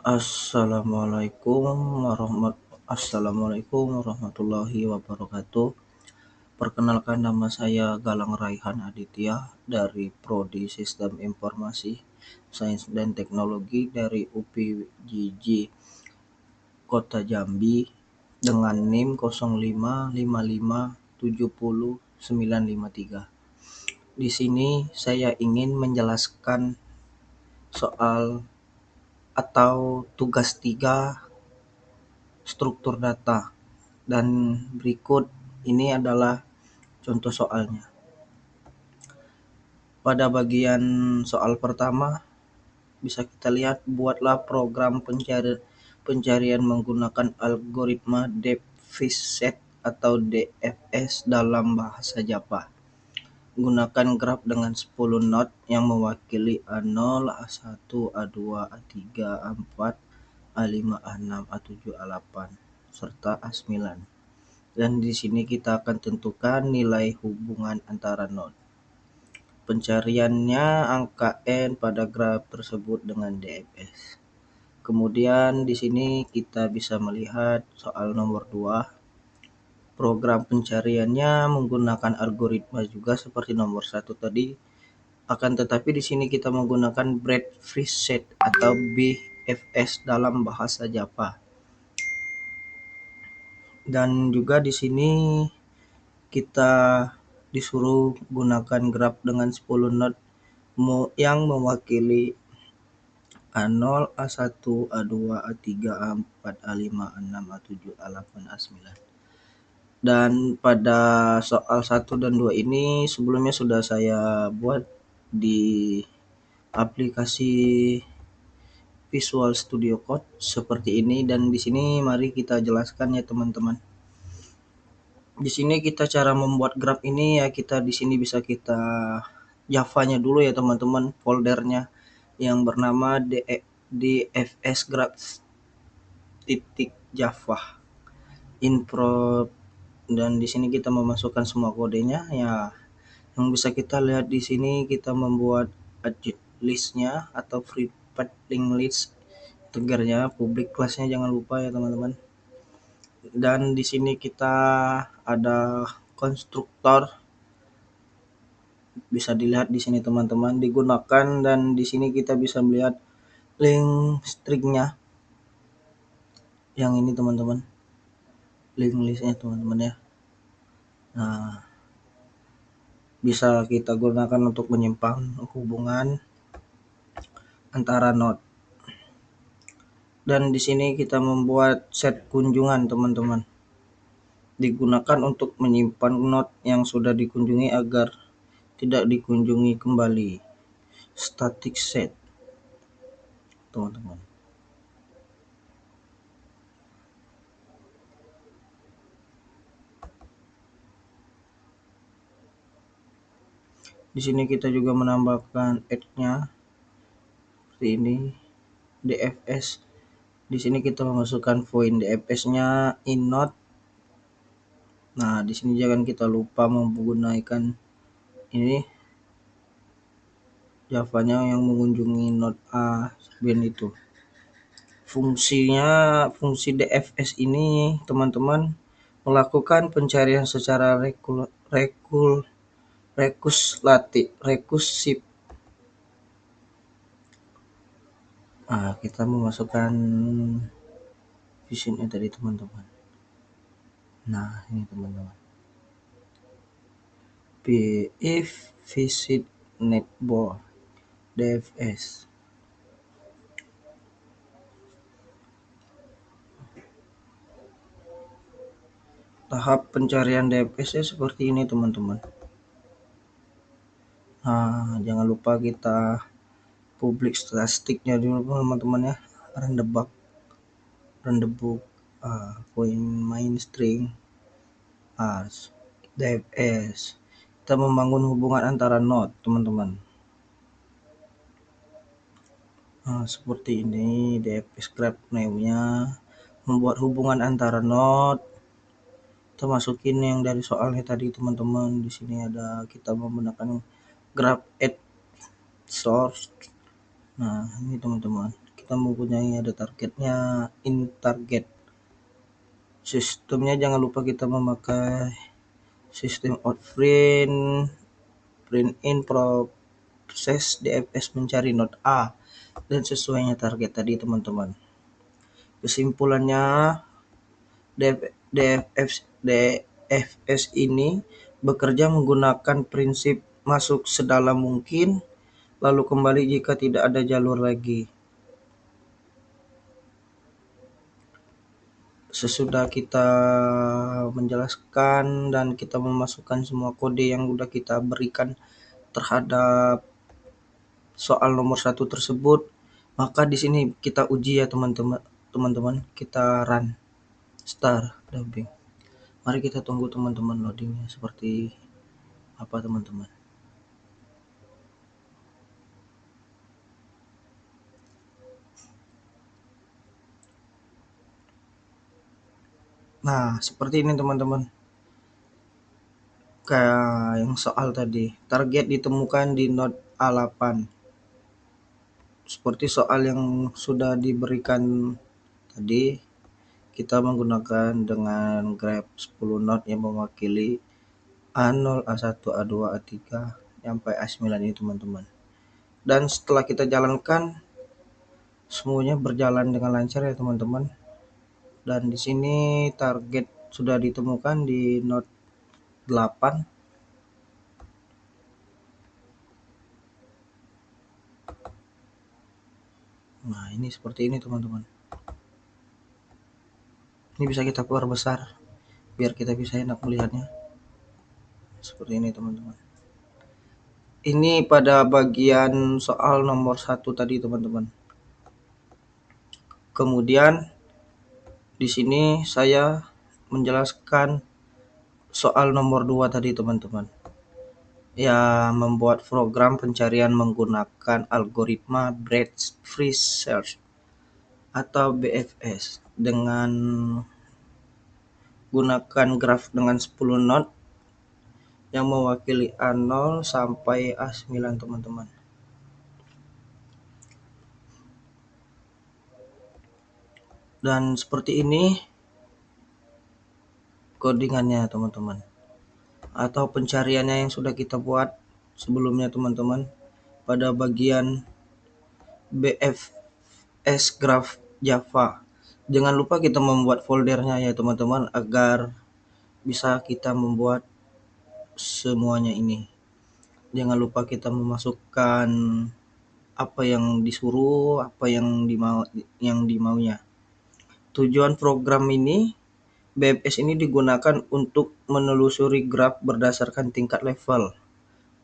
Assalamualaikum warahmatullahi wabarakatuh. Perkenalkan, nama saya Galang Raihan Aditya dari Prodi Sistem Informasi Sains dan Teknologi dari UPJJ Kota Jambi dengan NIM 055570953. Di sini saya ingin menjelaskan soal atau tugas 3 struktur data, dan berikut ini adalah contoh soalnya. Pada bagian soal pertama bisa kita lihat, buatlah program pencarian menggunakan algoritma Deep-Fish Search atau DFS dalam bahasa Java. Gunakan graf dengan 10 node yang mewakili A0, A1, A2, A3, A4, A5, A6, A7, A8 serta A9. Dan di sini kita akan tentukan nilai hubungan antara node. Pencariannya angka n pada graf tersebut dengan DFS. Kemudian di sini kita bisa melihat soal nomor 2. Program pencariannya menggunakan algoritma juga seperti nomor 1 tadi. Akan tetapi di sini kita menggunakan Breadth-Fish Search atau BFS dalam bahasa Java. Dan juga di sini kita disuruh gunakan graf dengan 10 node yang mewakili A0, A1, A2, A3, A4, A5, A6, A7, A8, A9. Dan pada soal 1 dan 2 ini sebelumnya sudah saya buat di aplikasi Visual Studio Code seperti ini, dan di sini mari kita jelaskan ya teman-teman. Di sini kita cara membuat graf ini ya, kita di sini bisa kita Java-nya dulu ya teman-teman, foldernya yang bernama DFS graph titik Java info, dan di sini kita memasukkan semua kodenya ya. Yang bisa kita lihat di sini, kita membuat listnya atau private link list, tegarnya public kelasnya jangan lupa ya teman-teman. Dan di sini kita ada konstruktor, bisa dilihat di sini teman-teman digunakan, dan di sini kita bisa melihat link stringnya yang ini teman-teman, link listnya teman-teman ya. Nah, bisa kita gunakan untuk menyimpan hubungan antara node. Dan di sini kita membuat set kunjungan teman-teman, digunakan untuk menyimpan node yang sudah dikunjungi agar tidak dikunjungi kembali. Static set teman-teman. Di sini kita juga menambahkan add-nya seperti ini, DFS. Di sini kita memasukkan void DFS-nya inNode. Nah, di sini jangan kita lupa menggunakan ini Java-nya yang mengunjungi node A itu. Fungsi DFS ini teman-teman melakukan pencarian secara rekursif. Nah, kita memasukkan visionnya tadi teman-teman. Nah, ini teman-teman. If visit netboard DFS. Tahap pencarian DFS seperti ini teman-teman. Nah, jangan lupa kita public statistiknya dulu teman-teman ya. Rendebug, point main string, DFS. Kita membangun hubungan antara node teman-teman. Nah, seperti ini DFS graph name-nya, membuat hubungan antara node. Kita masukin yang dari soalnya tadi teman-teman. Di sini ada kita menggunakan graph add source. Nah, ini teman-teman, kita mempunyai ada targetnya, in target. Sistemnya jangan lupa kita memakai sistem outprint, print in, proses DFS mencari node A dan sesuainya target tadi teman-teman. Kesimpulannya, DFS ini bekerja menggunakan prinsip masuk sedalam mungkin, lalu kembali jika tidak ada jalur lagi. Sesudah kita menjelaskan dan kita memasukkan semua kode yang sudah kita berikan terhadap soal nomor 1 tersebut, maka di sini kita uji ya teman-teman, kita run start dubbing. Mari kita tunggu teman-teman loadingnya seperti apa teman-teman. Nah, seperti ini teman-teman. Kayak yang soal tadi, target ditemukan di node A8. Seperti soal yang sudah diberikan tadi, kita menggunakan dengan graph 10 node yang mewakili A0, A1, A2, A3 sampai A9 ini teman-teman. Dan setelah kita jalankan, semuanya berjalan dengan lancar ya teman-teman. Dan di sini target sudah ditemukan di node 8. Nah, ini seperti ini teman-teman. Ini bisa kita perbesar biar kita bisa enak melihatnya. Seperti ini teman-teman. Ini pada bagian soal nomor 1 tadi teman-teman. Kemudian di sini saya menjelaskan soal nomor 2 tadi teman-teman. Ya, membuat program pencarian menggunakan algoritma breadth first search atau BFS dengan gunakan graf dengan 10 node yang mewakili A0 sampai A9 teman-teman. Dan seperti ini codingannya teman-teman, atau pencariannya yang sudah kita buat sebelumnya teman-teman pada bagian BFS graph Java. Jangan lupa kita membuat foldernya ya teman-teman agar bisa kita membuat semuanya ini. Jangan lupa kita memasukkan apa yang disuruh, apa yang dimaunya. Tujuan program ini, BFS ini digunakan untuk menelusuri graf berdasarkan tingkat level,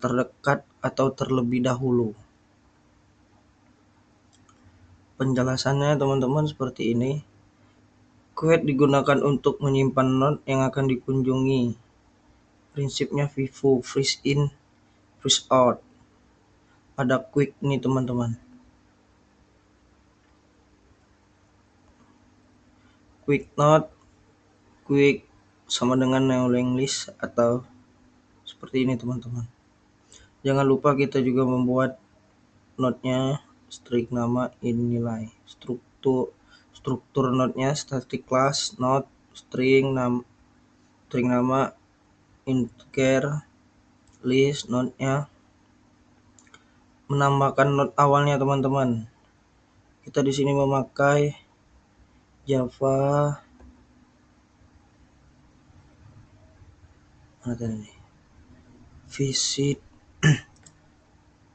terdekat atau terlebih dahulu. Penjelasannya teman-teman seperti ini. Queue digunakan untuk menyimpan node yang akan dikunjungi. Prinsipnya FIFO, freeze in, freeze out. Ada quick nih teman-teman. Quick node, quick sama dengan nailing list atau seperti ini teman-teman. Jangan lupa kita juga membuat node-nya string nama in nilai. Struktur node-nya static class node string nama integer list node-nya. Menambahkan node awalnya teman-teman. Kita di sini memakai Java visit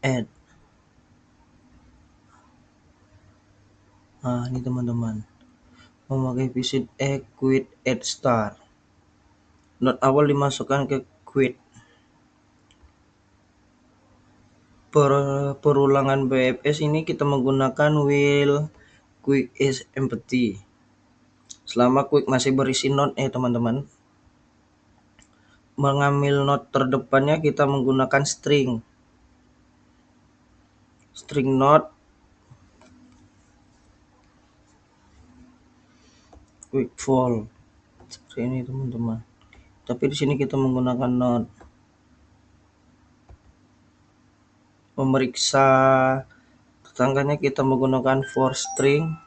add. Nah, ini teman-teman. Memakai visit add quit add star. Node awal dimasukkan ke quit. Perulangan BFS ini kita menggunakan while quick is empty. Selama quick masih berisi node teman-teman. Mengambil node terdepannya kita menggunakan string node quick fall. Seperti ini teman-teman. Tapi di sini kita menggunakan node. Memeriksa tetangganya kita menggunakan for string.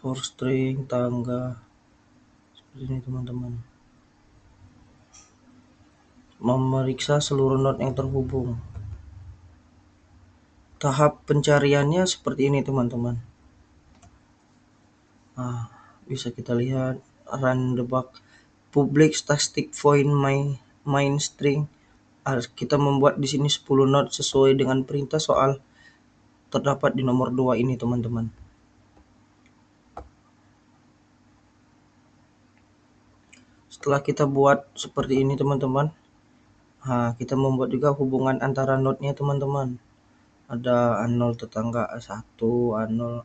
For string tangga seperti ini teman-teman. Memeriksa seluruh node yang terhubung. Tahap pencariannya seperti ini teman-teman. Bisa kita lihat run debug public static void main string. Kita membuat di sini 10 node sesuai dengan perintah soal terdapat di nomor 2 ini teman-teman. Setelah kita buat seperti ini teman-teman, kita membuat juga hubungan antara node-nya teman-teman. Ada A0 tetangga A1, A0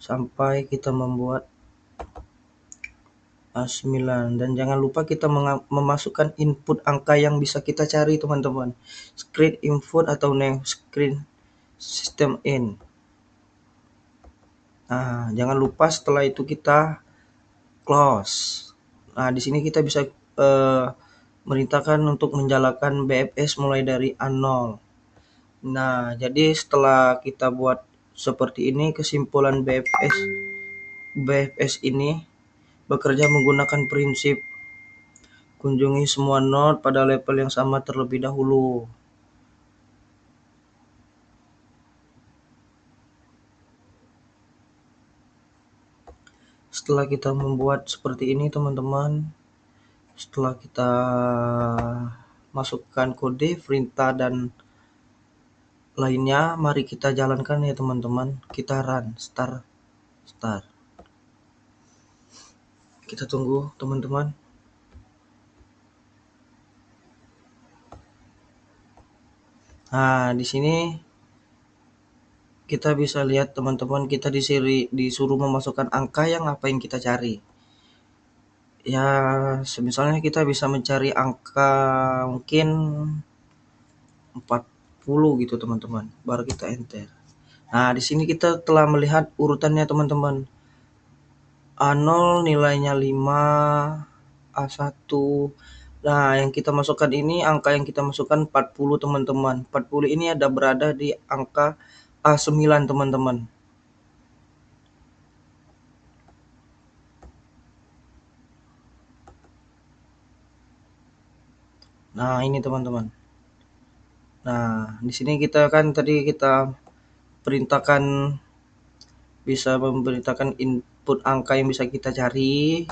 sampai kita membuat A9. Dan jangan lupa kita memasukkan input angka yang bisa kita cari teman-teman. Screen input atau name screen system in. Jangan lupa setelah itu kita close. Di sini kita bisa merintahkan untuk menjalankan BFS mulai dari A0. Jadi setelah kita buat seperti ini, kesimpulan BFS ini bekerja menggunakan prinsip kunjungi semua node pada level yang sama terlebih dahulu. Setelah kita membuat seperti ini teman-teman, setelah kita masukkan kode, perintah dan lainnya, mari kita jalankan ya teman-teman. Kita run, start. Kita tunggu teman-teman. Di sini kita bisa lihat teman-teman, kita disuruh memasukkan angka yang apa yang kita cari. Ya, misalnya kita bisa mencari angka mungkin 40 gitu teman-teman, baru kita enter. Di sini kita telah melihat urutannya teman-teman. A0 nilainya 5, A1. Yang kita masukkan ini, angka yang kita masukkan 40 teman-teman. 40 ini ada berada di angka A9 teman-teman. Ini teman-teman. Di sini kita kan tadi kita perintahkan, bisa memberitakan input angka yang bisa kita cari.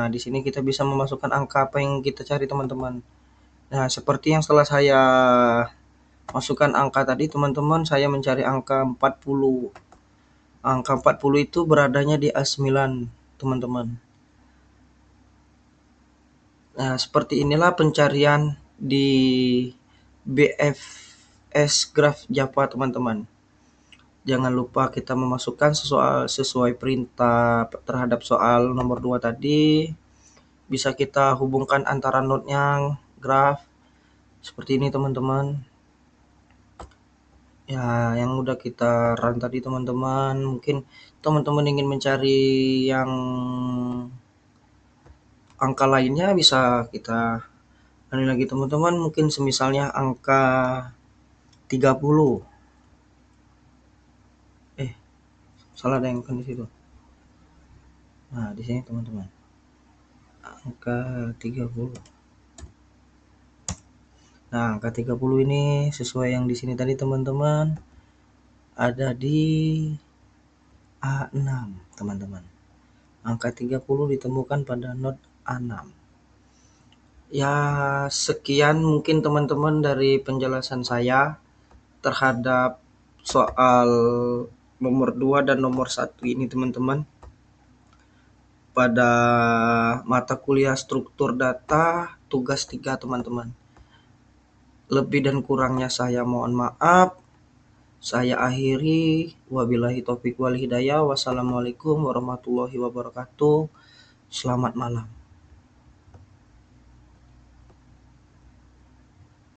Di sini kita bisa memasukkan angka apa yang kita cari teman-teman. Seperti yang setelah saya masukkan angka tadi teman-teman, saya mencari angka 40. Angka 40 itu beradanya di A9 teman-teman. Seperti inilah pencarian di BFS Graph Java teman-teman. Jangan lupa kita memasukkan sesuai perintah terhadap soal nomor 2 tadi. Bisa kita hubungkan antara node-nya graph seperti ini teman-teman. Yang udah kita run tadi teman-teman. Mungkin teman-teman ingin mencari yang angka lainnya, bisa kita lagi teman-teman. Mungkin semisalnya angka 30. Salah ada yang di situ. Di sini teman-teman. Angka 30. Angka 30 ini sesuai yang di sini tadi teman-teman. Ada di A6 teman-teman. Angka 30 ditemukan pada node A6. Sekian mungkin teman-teman dari penjelasan saya terhadap soal nomor 2 dan nomor 1 ini teman-teman. Pada mata kuliah struktur data tugas 3 teman-teman. Lebih dan kurangnya saya mohon maaf. Saya akhiri. Wabillahi taufiq wal hidayah. Wassalamualaikum warahmatullahi wabarakatuh. Selamat malam.